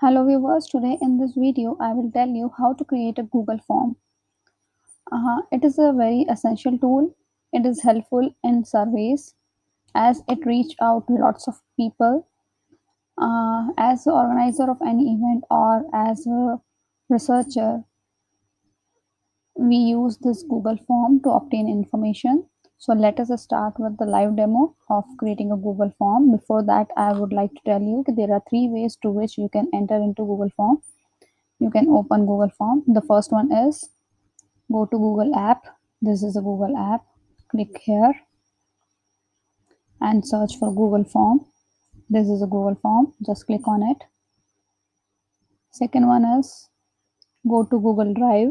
Hello viewers, today in this video I will tell you how to create a Google form. It is a very essential tool. It is helpful in surveys as it reach out to lots of people. As the organizer of any event or as a researcher, we use this Google form to obtain information. So let us start with the live demo of creating a Google form. Before that, I would like to tell you that there are three ways to which you can enter into Google form. You can open Google form. The first one is go to Google app. This is a Google app. Click here and search for Google form. This is a Google form. Just click on it. Second one is go to Google Drive.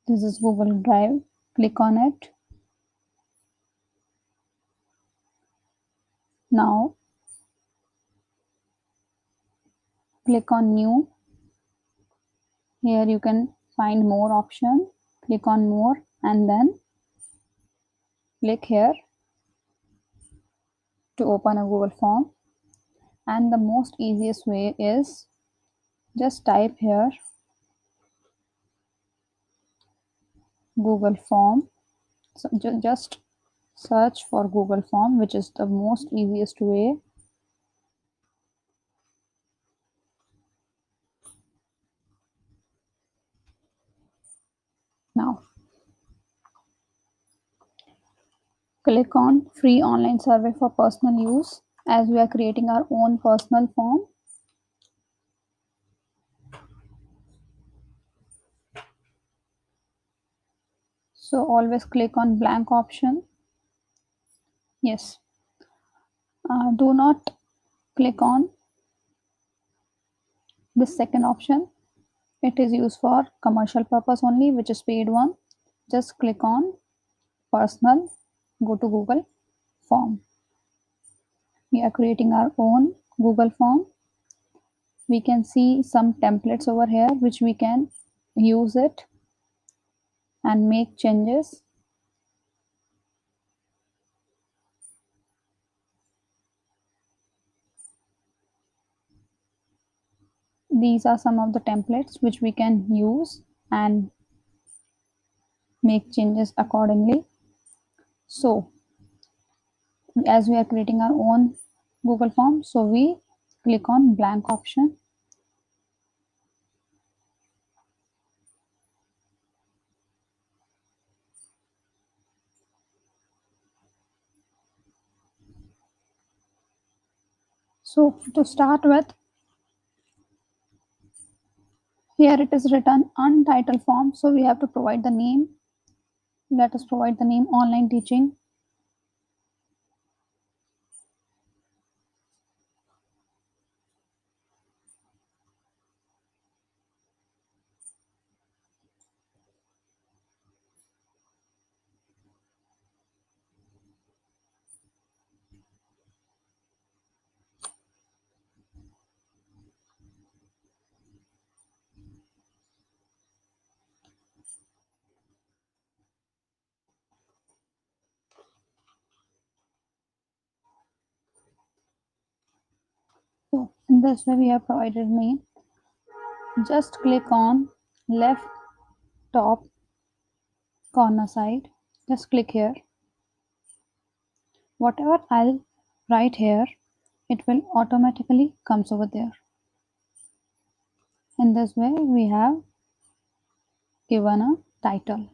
This is Google Drive. Click on it. Now click on new. Here you can find more option. Click on more and then click here to open a Google form. And the most easiest way is just type here Google form. So just search for Google form, which is the most easiest way. Now click on free online survey for personal use, as we are creating our own personal form. So always click on blank option. Yes. Do not click on this second option. It is used for commercial purpose only, which is paid one. Just click on personal. Go to Google form. We are creating our own Google form. We can see some templates over here which we can use it and make changes. These are some of the templates which we can use and make changes accordingly. So as we are creating our own Google form, so we click on blank option. So to start with, here it is written untitled form, so we have to provide the name. Let us provide the name online teaching. So in this way we have provided name. Just click on left top corner side. Just click here. Whatever I'll write here, it will automatically comes over there. In this way we have given a title.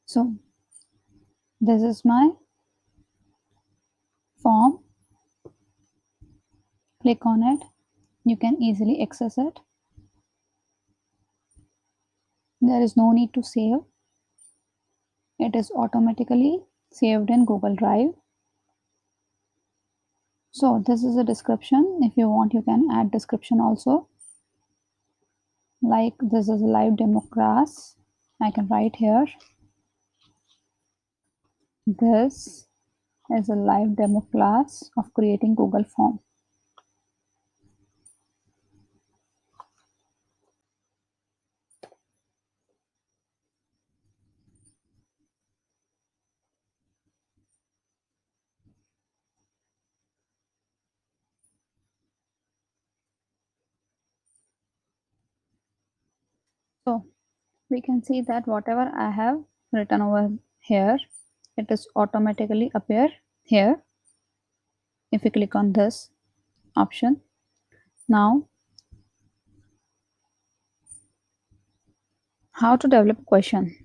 So this is my form. Click on it. You can easily access it. There is no need to save. It is automatically saved in Google Drive. So this is a description. If you want, you can add description also. Like this is a live demo class. I can write here. This is a live demo class of creating Google form. So we can see that whatever I have written over here, it is automatically appear here if we click on this option. Now, how to develop a question?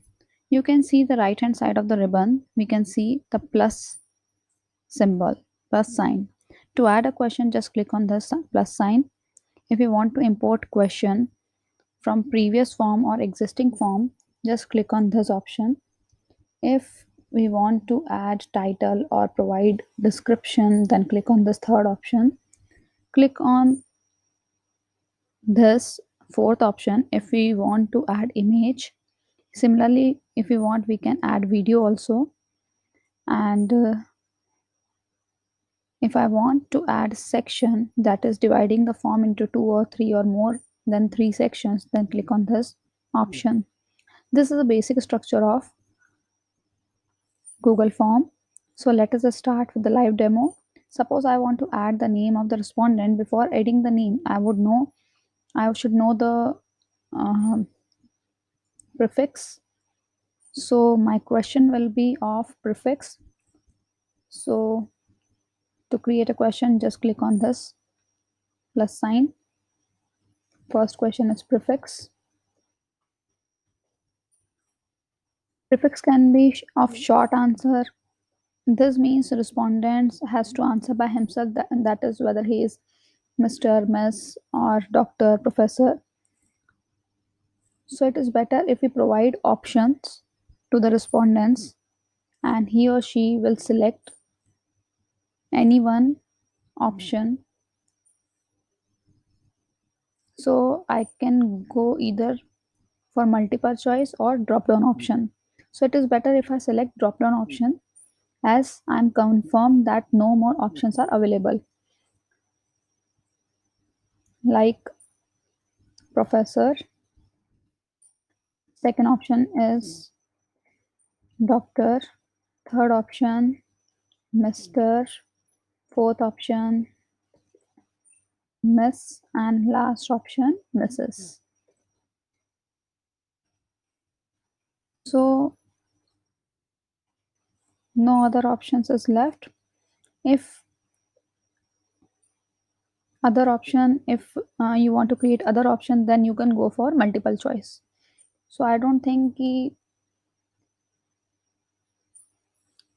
You can see the right hand side of the ribbon, we can see the plus symbol, plus sign. To add a question, just click on this plus sign. If you want to import question from previous form or existing form, just click on this option. If we want to add title or provide description, then click on this third option. Click on this fourth option if we want to add image. Similarly, if we want, we can add video also. And if I want to add section, that is dividing the form into two or three or more than three sections, then click on this option. This is the basic structure of Google Form. So let us start with the live demo. Suppose I want to add the name of the respondent. Before adding the name, I should know the uh, prefix. So my question will be of prefix. So to create a question, just click on this plus sign. First question is prefix. Prefix can be of short answer. This means respondent has to answer by himself, that is whether he is Mr., Miss, or Doctor, Professor. So it is better if we provide options to the respondents and he or she will select any one option. So I can go either for multiple choice or drop down option. So it is better if I select drop down option as I'm confirmed that no more options are available, like professor. Second option is doctor. Third option Mr. Fourth option Miss, and last option Mrs. So no other options is left. If other option, if you want to create other option, then you can go for multiple choice. So I don't think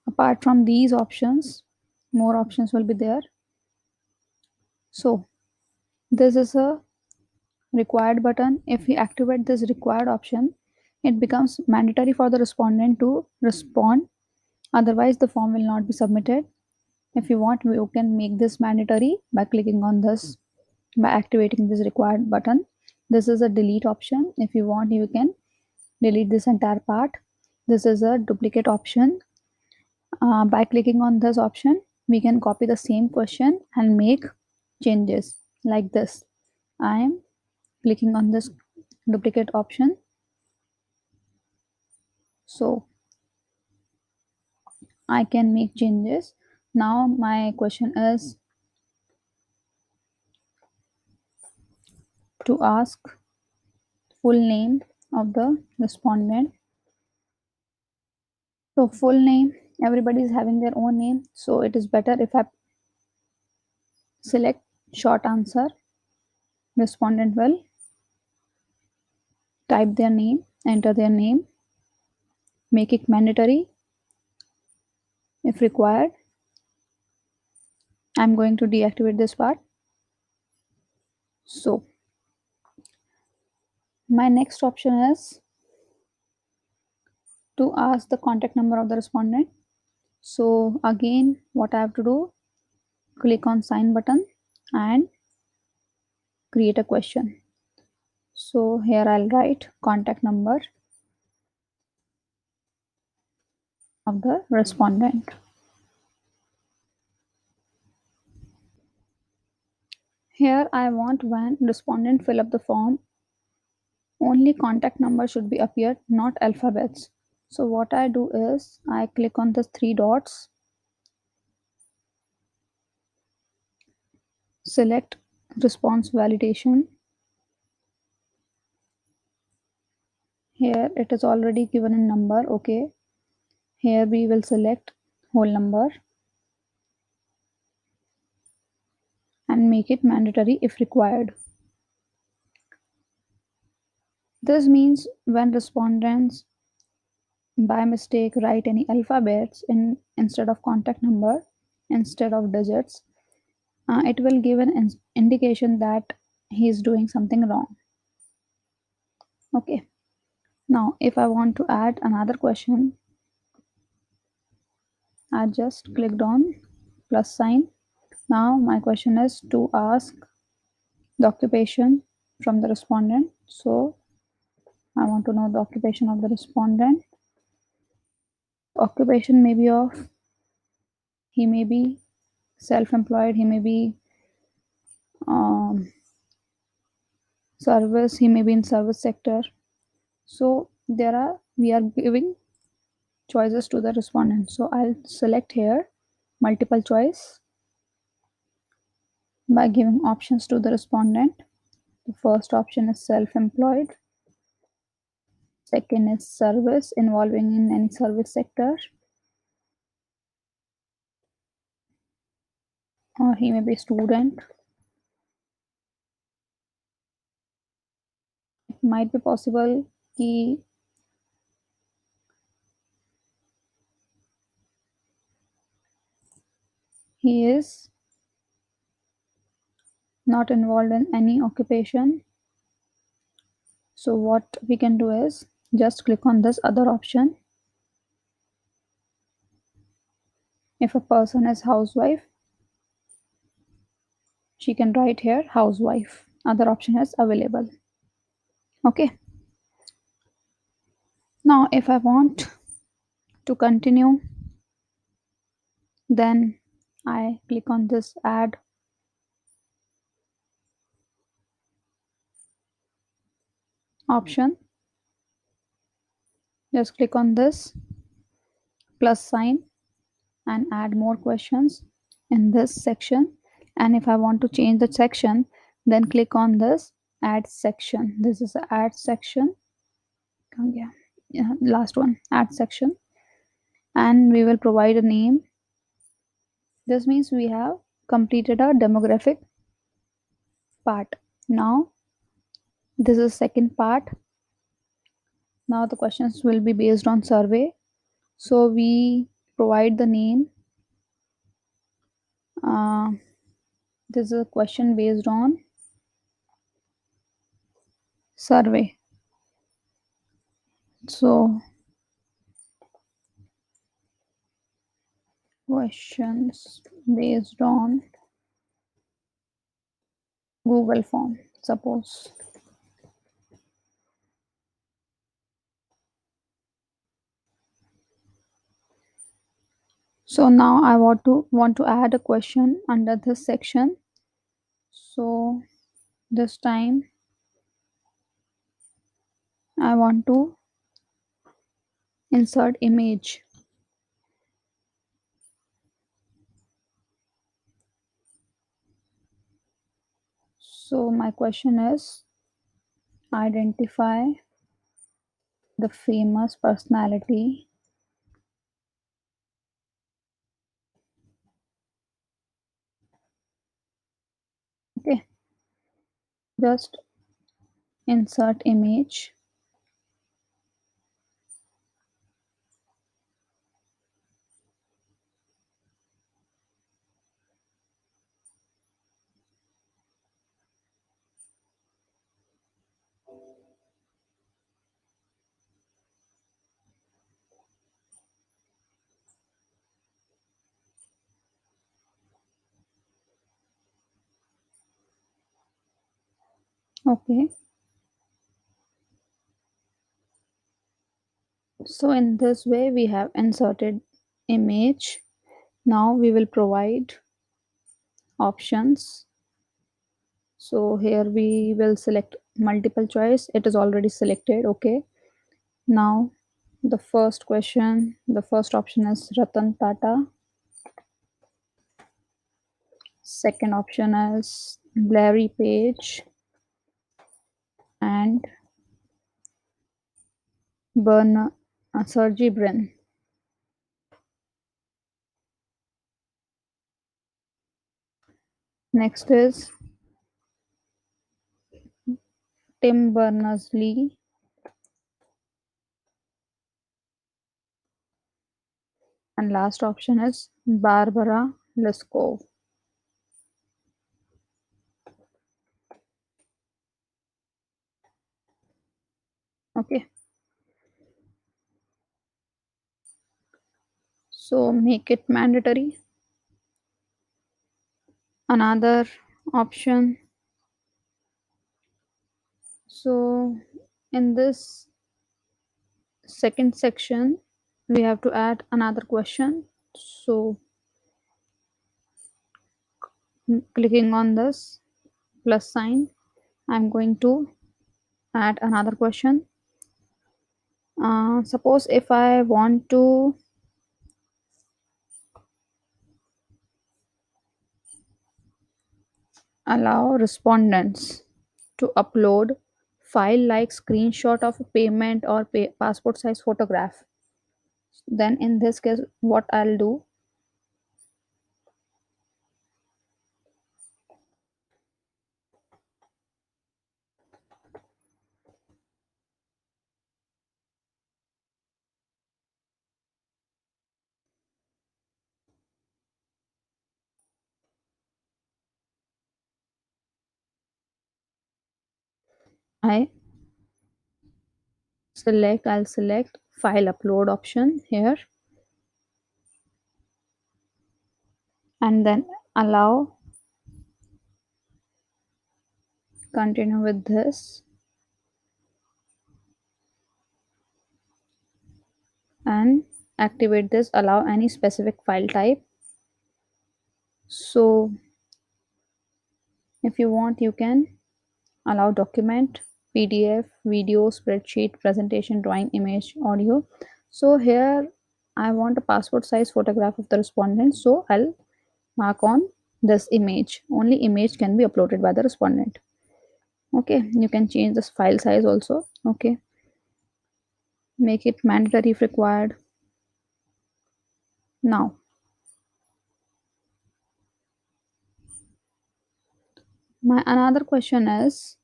apart from these options, more options will be there. So this is a required button. If we activate this required option, it becomes mandatory for the respondent to respond. Otherwise, the form will not be submitted. If you want, you can make this mandatory by clicking on this, by activating this required button. This is a delete option. If you want, you can delete this entire part. This is a duplicate option. By clicking on this option, we can copy the same question and make changes like this. I am clicking on this duplicate option. So I can make changes. Now my question is to ask full name of the respondent. So full name, everybody is having their own name. So it is better if I select short answer. Respondent will type their name, enter their name, make it mandatory if required. I'm going to deactivate this part. So my next option is to ask the contact number of the respondent. So again, what I have to do, click on sign button and create a question. So here I'll write contact number of the respondent. Here I want when respondent fill up the form, only contact number should be appeared, not alphabets. So what I do is I click on the three dots, select response validation, Here it is already given a number. Okay, here we will select whole number and make it mandatory if required. This means when respondents by mistake write any alphabets in instead of contact number, instead of digits, it will give an indication that he is doing something wrong. Okay, now if I want to add another question, I just clicked on plus sign. Now my question is to ask the occupation from the respondent. So I want to know the occupation of the respondent. Occupation may be of, he may be self-employed, he may be um, service, he may be in service sector. So there are, we are giving choices to the respondent. So I'll select here multiple choice by giving options to the respondent. The first option is self-employed. Second is service, involving in any service sector. Or he may be student. It might be possible he is not involved in any occupation. So what we can do is just click on this other option. If a person is housewife, she can write here housewife. Other option is available. Okay. Now if I want to continue, then I click on this add option. Just click on this plus sign and add more questions in this section. And if I want to change the section, then click on this add section. This is the add section. Oh, yeah, last one, add section. And we will provide a name. This means we have completed our demographic part. Now this is second part. Now the questions will be based on survey. So we provide the name. uh, this is a question based on survey. So questions based on Google form, suppose. So now I want to add a question under this section. So this time I want to insert image. So my question is identify the famous personality okay, just insert image. Okay, so in this way we have inserted image. Now we will provide options. So here we will select multiple choice. It is already selected. Okay, now the first question, the first option is Ratan Tata. Second option is Larry Page. And Burn Sergey Brin. Next is Tim Berners-Lee, and last option is Barbara Leskov. Okay, so make it mandatory. Another option. So in this second section, we have to add another question. So clicking on this plus sign, I'm going to add another question. Suppose if I want to allow respondents to upload file like screenshot of a payment or passport size photograph, then in this case what I'll do, I I'll select file upload option here, and then allow, continue with this, and activate this allow any specific file type. So if you want, you can allow document, PDF, video, spreadsheet, presentation, drawing, image, audio. So here I want a passport size photograph of the respondent, so I'll mark on this image. Only image can be uploaded by the respondent. Okay, you can change this file size also. Okay, make it mandatory if required. Now my another question is,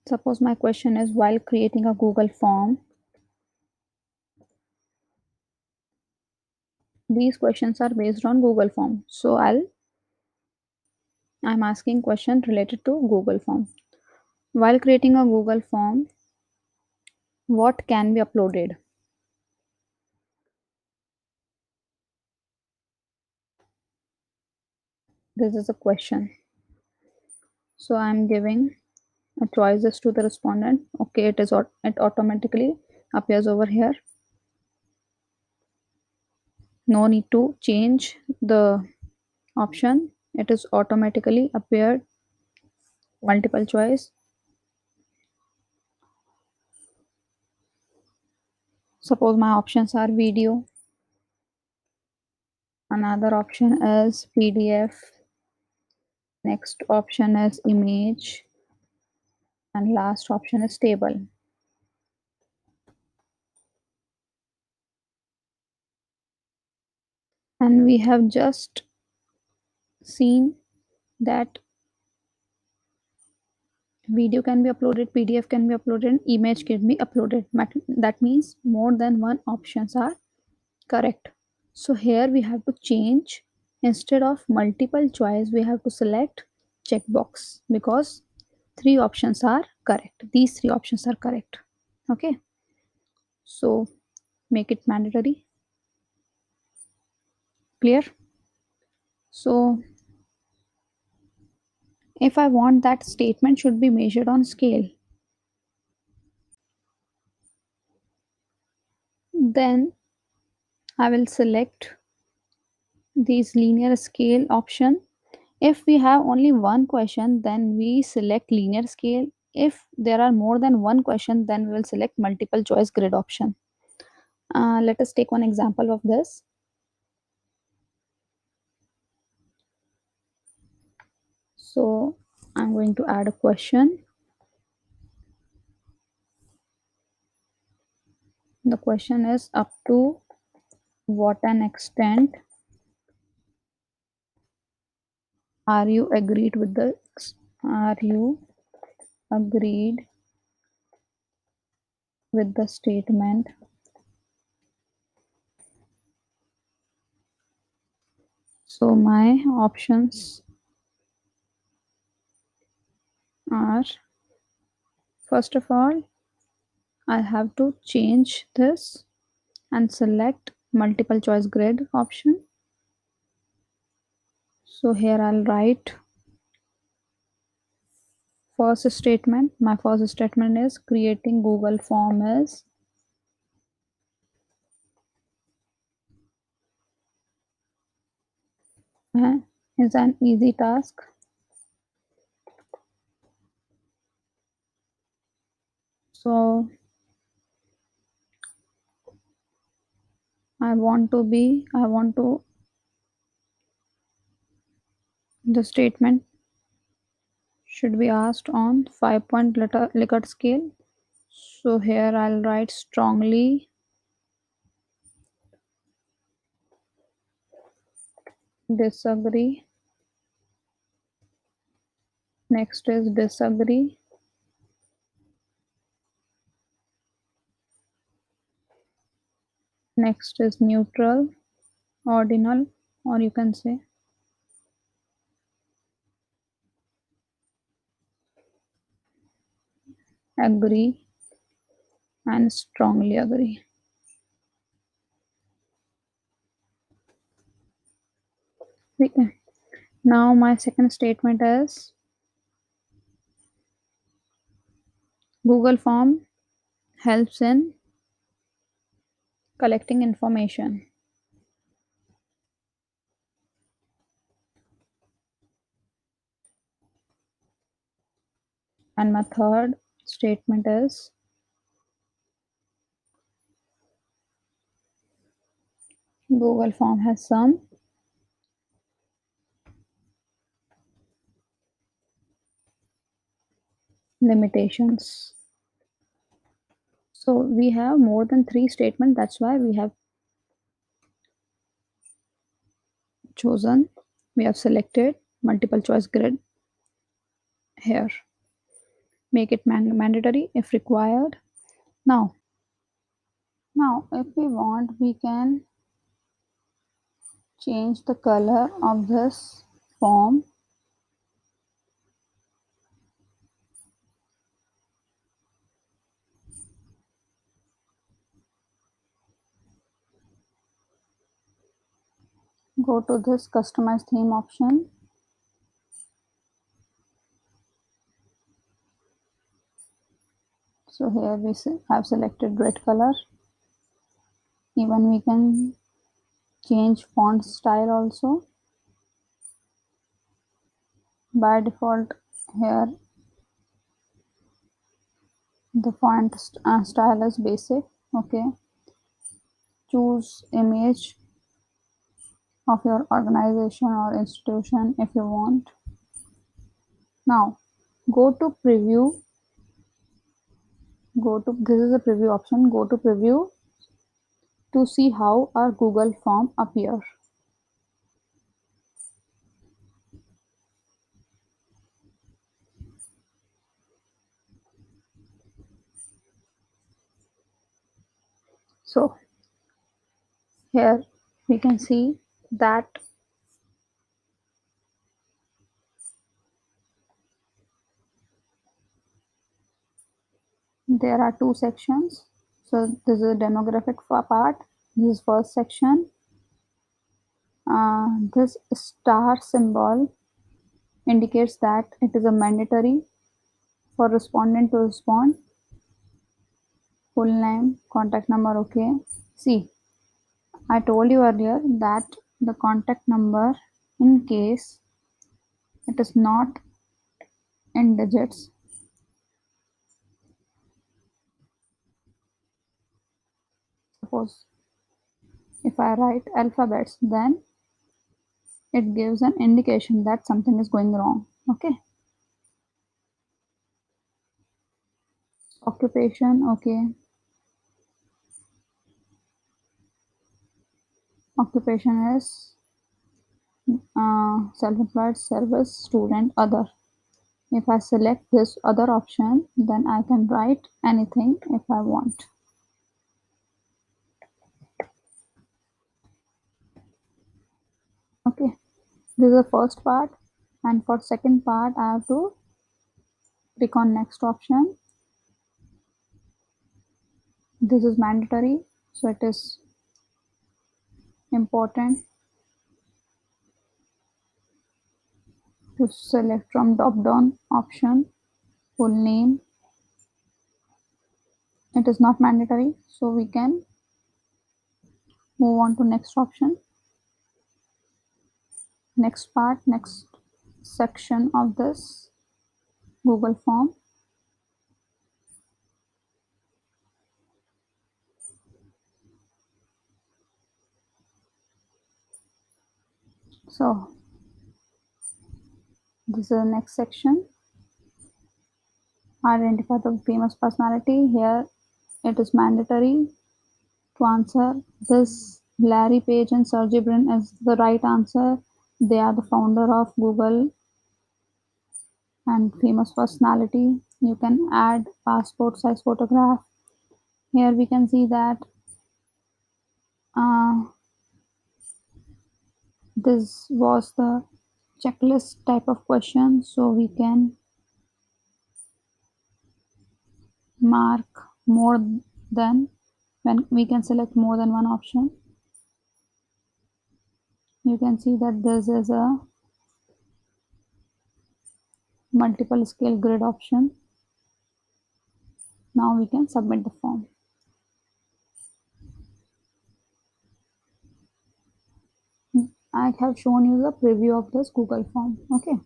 suppose my question is, while creating a Google form, these questions are based on Google form, so I'm asking question related to Google form. While creating a Google form, what can be uploaded? This is a question. So I'm giving a choices to the respondent. Okay, it automatically appears over here. No need to change the option. It is automatically appeared. Multiple choice. Suppose my options are video. Another option is PDF. Next option is image. And last option is table. And we have just seen that video can be uploaded, PDF can be uploaded, and image can be uploaded. That means more than one options are correct. So here we have to change, instead of multiple choice we have to select checkbox, because three options are correct. These three options are correct. Okay, so make it mandatory. Clear? So if I want that statement should be measured on scale, then I will select these linear scale option. If we have only one question, then we select linear scale. If there are more than one question, then we will select multiple choice grid option. Let us take one example of this. So I'm going to add a question. The question is up to what an extent are you agreed with the are you agreed with the statement. So my options are, first of all, I have to change this and select multiple choice grid option. So here I'll write first statement. My first statement is creating Google form uh, is an easy task. So I want to the statement should be asked on 5-point Likert scale. So here I'll write strongly disagree. Next is disagree. Next is neutral, ordinal, or you can say agree and strongly agree. Okay. Now my second statement is Google form helps in collecting information. And my third statement is Google form has some limitations. So we have more than three statements. That's why we have chosen, we have selected multiple choice grid here. Make it mandatory if required. Now, if we want, we can change the color of this form. Go to this customize theme option. So here we have selected red color. Even we can change font style also. By default here the font style is basic. Okay, choose image of your organization or institution if you want. Now go to preview. Go to this is a preview option. Go to preview to see how our Google form appear. So here we can see that there are two sections. So this is a demographic part. This is first section. This star symbol indicates that it is a mandatory for respondent to respond. Full name, contact number, okay. See, I told you earlier that the contact number, in case it is not in digits, suppose if I write alphabets, then it gives an indication that something is going wrong. Okay. Occupation, okay. occupation is self-employed, service, student, other. If I select this other option, then I can write anything if I want. Okay, this is the first part, and for second part I have to click on next option. This is mandatory, so it is important to select from drop down option. Full name, it is not mandatory, so we can move on to next option. Next part, next section of this Google form. So this is the next section. Identify the famous personality. Here it is mandatory to answer this. Larry Page and Sergey Brin is the right answer. They are the founder of Google and famous personality. You can add passport size photograph. Here we can see that uh, this was the checklist type of question, so we can mark more than when we can select more than one option. You can see that this is a multiple scale grid option. Now we can submit the form. I have shown you the preview of this Google form. Okay.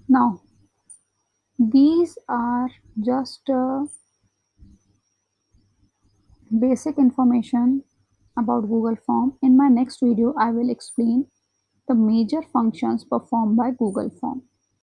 Now these are just basic information about Google Form. In my next video, I will explain the major functions performed by Google Form.